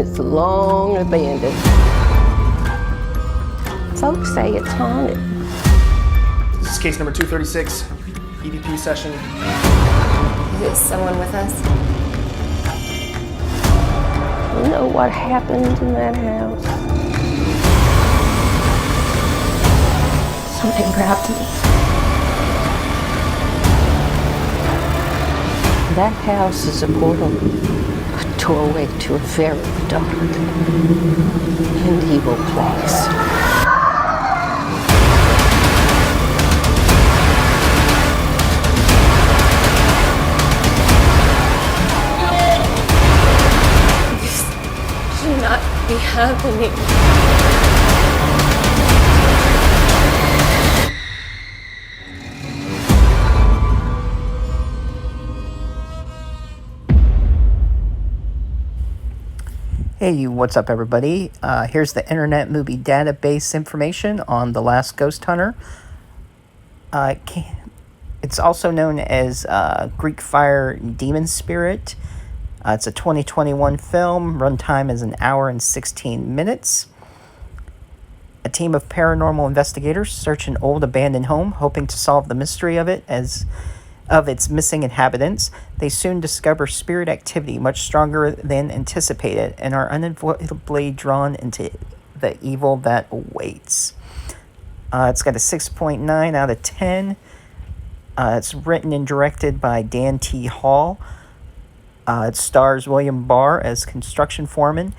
It's long abandoned. Folks say it's haunted. This is case number 236, EVP session. Is someone with us? You know what happened in that house? Something grabbed me. That house is a portal, a doorway to a very dark and evil place. This should not be happening. Hey, what's up, everybody? Here's the Internet Movie Database information on The Last Ghost Hunter. It's also known as Greek Fire Demon Spirit. It's a 2021 film. Runtime is 1 hour and 16 minutes. A team of paranormal investigators search an old abandoned home, hoping to solve the mystery of its missing inhabitants. They soon discover spirit activity much stronger than anticipated and are unavoidably drawn into the evil that awaits. It's got a 6.9 out of 10. It's written and directed by Dan T. Hall. It stars William Barr as construction foreman,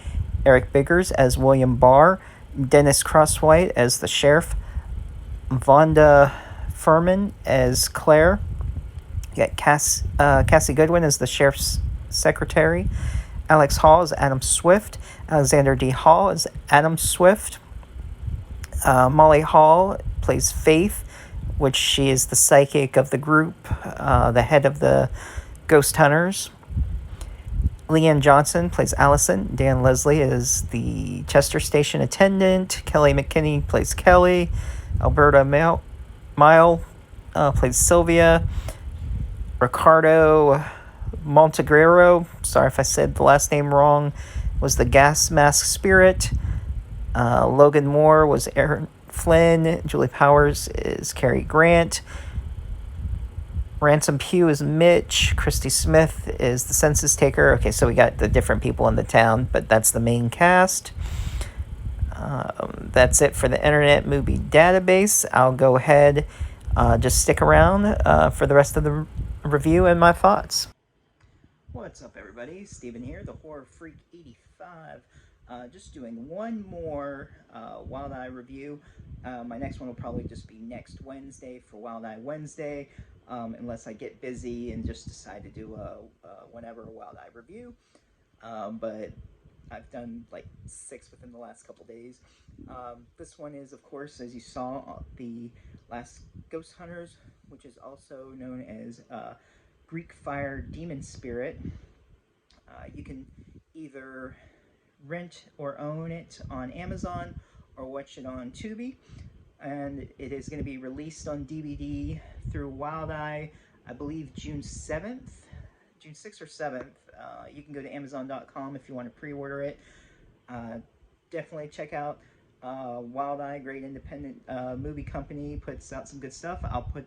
Eric Biggers as William Barr, Dennis Crosswhite as the sheriff, Vonda Furman as Claire. You got Cassie Goodwin as the sheriff's secretary, Alex Hall as Adam Swift, Alexander D. Hall as Adam Swift, Molly Hall plays Faith, which she is the psychic of the group, the head of the Ghost Hunters. Leanne Johnson plays Allison. Dan Leslie is the Chester Station attendant. Kelly McKinney plays Kelly. Alberta Mile plays Sylvia. Ricardo Montegrero, sorry if I said the last name wrong, was the gas mask spirit. Logan Moore was Aaron Flynn. Julie Powers is Cary Grant. Ransom Pugh is Mitch. Christy Smith is the census taker. Okay, so we got the different people in the town, but that's the main cast. That's it for the Internet Movie Database. I'll go ahead, just stick around for the rest of the review and my thoughts. What's up, everybody? Steven here, the Horror Freak 85. Just doing one more Wild Eye review. My next one will probably just be next Wednesday for Wild Eye Wednesday, unless I get busy and just decide to do a Wild Eye review. But I've done like 6 within the last couple days. This one is, of course, as you saw, the Last Ghost Hunters, which is also known as Greek Fire Demon Spirit. You can either rent or own it on Amazon or watch it on Tubi, and it is going to be released on DVD through Wild Eye, I believe June 6th or 7th. You can go to Amazon.com if you want to pre-order it. Definitely check out Wild Eye, great independent movie company, puts out some good stuff. I'll put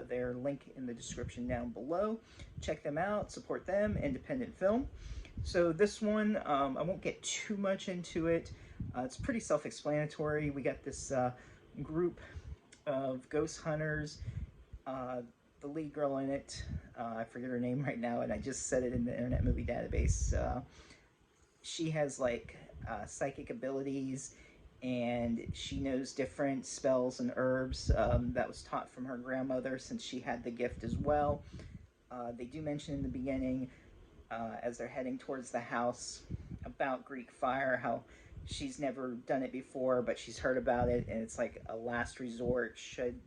their link in the description down below. Check them out, support them, independent film. So this one, I won't get too much into it. It's pretty self-explanatory. We got this group of ghost hunters. The lead girl in it, I forget her name right now, and I just said it in the Internet Movie Database. She has like psychic abilities, and she knows different spells and herbs that was taught from her grandmother, since she had the gift as well. They do mention in the beginning, as they're heading towards the house, about Greek fire, how she's never done it before, but she's heard about it, and it's like a last resort should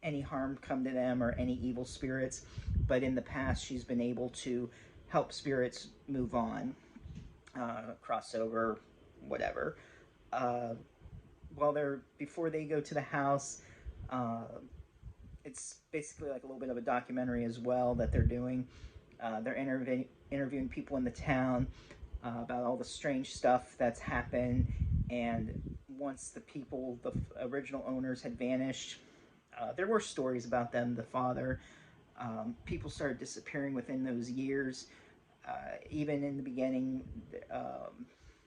any harm come to them or any evil spirits. But in the past, she's been able to help spirits move on, cross over, whatever. Before they go to the house, it's basically like a little bit of a documentary as well that they're doing. They're interviewing people in the town. about all the strange stuff that's happened. And once the people, the original owners, had vanished, there were stories about them, the father. People started disappearing within those years. Even in the beginning,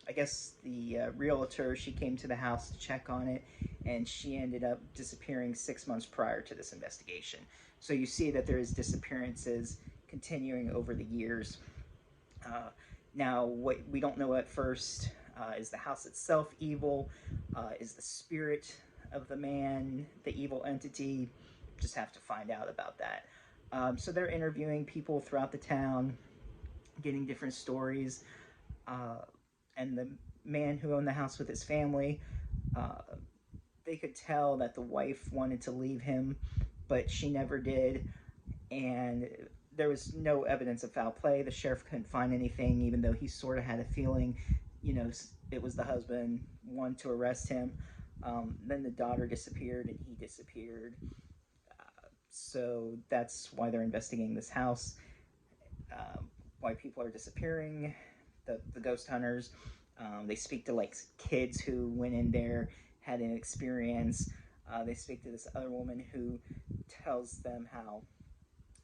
I guess the realtor, she came to the house to check on it, and she ended up disappearing 6 months prior to this investigation. So you see that there is disappearances continuing over the years. Now, what we don't know at first is the house itself evil? Is the spirit of the man the evil entity? Just have to find out about that. So they're interviewing people throughout the town, getting different stories. And the man who owned the house with his family, they could tell that the wife wanted to leave him, but she never did. And there was no evidence of foul play. The sheriff couldn't find anything, even though he sort of had a feeling, it was the husband, wanted to arrest him. Then the daughter disappeared and he disappeared. So that's why they're investigating this house, why people are disappearing, the ghost hunters. They speak to like kids who went in there, had an experience. They speak to this other woman who tells them how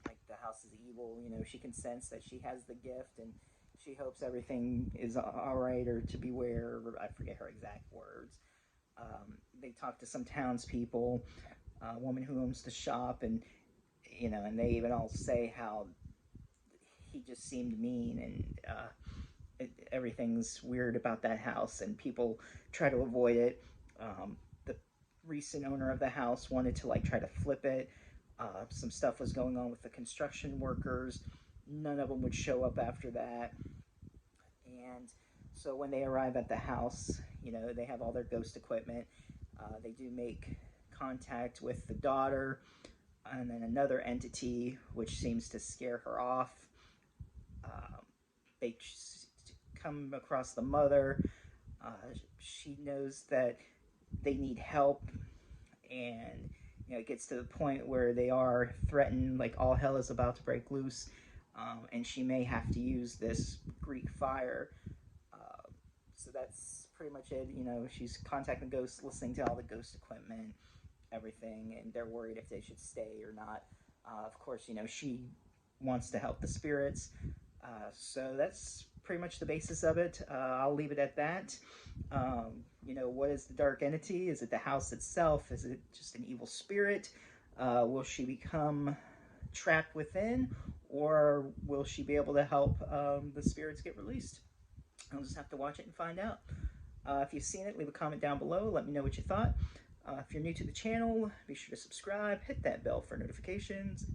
like the house is evil. She can sense that she has the gift, and she hopes everything is all right, or to beware. I forget her exact words. They talk to some townspeople, a woman who owns the shop, and and they even all say how he just seemed mean, and everything's weird about that house, and people try to avoid it. The recent owner of the house wanted to try to flip it. Some stuff was going on with the construction workers. None of them would show up after that. And so when they arrive at the house, they have all their ghost equipment. They do make contact with the daughter and then another entity, which seems to scare her off. They come across the mother. She knows that they need help, and it gets to the point where they are threatened, like all hell is about to break loose, and she may have to use this Greek fire. So that's pretty much it. She's contacting ghosts, listening to all the ghost equipment, everything, and they're worried if they should stay or not. Of course, she wants to help the spirits. So that's pretty much the basis of it. I'll leave it at that. What is the dark entity? Is it the house itself? Is it just an evil spirit? Will she become trapped within, or will she be able to help the spirits get released? I'll just have to watch it and find out. If you've seen it, leave a comment down below. Let me know what you thought. If you're new to the channel, be sure to subscribe, hit that bell for notifications,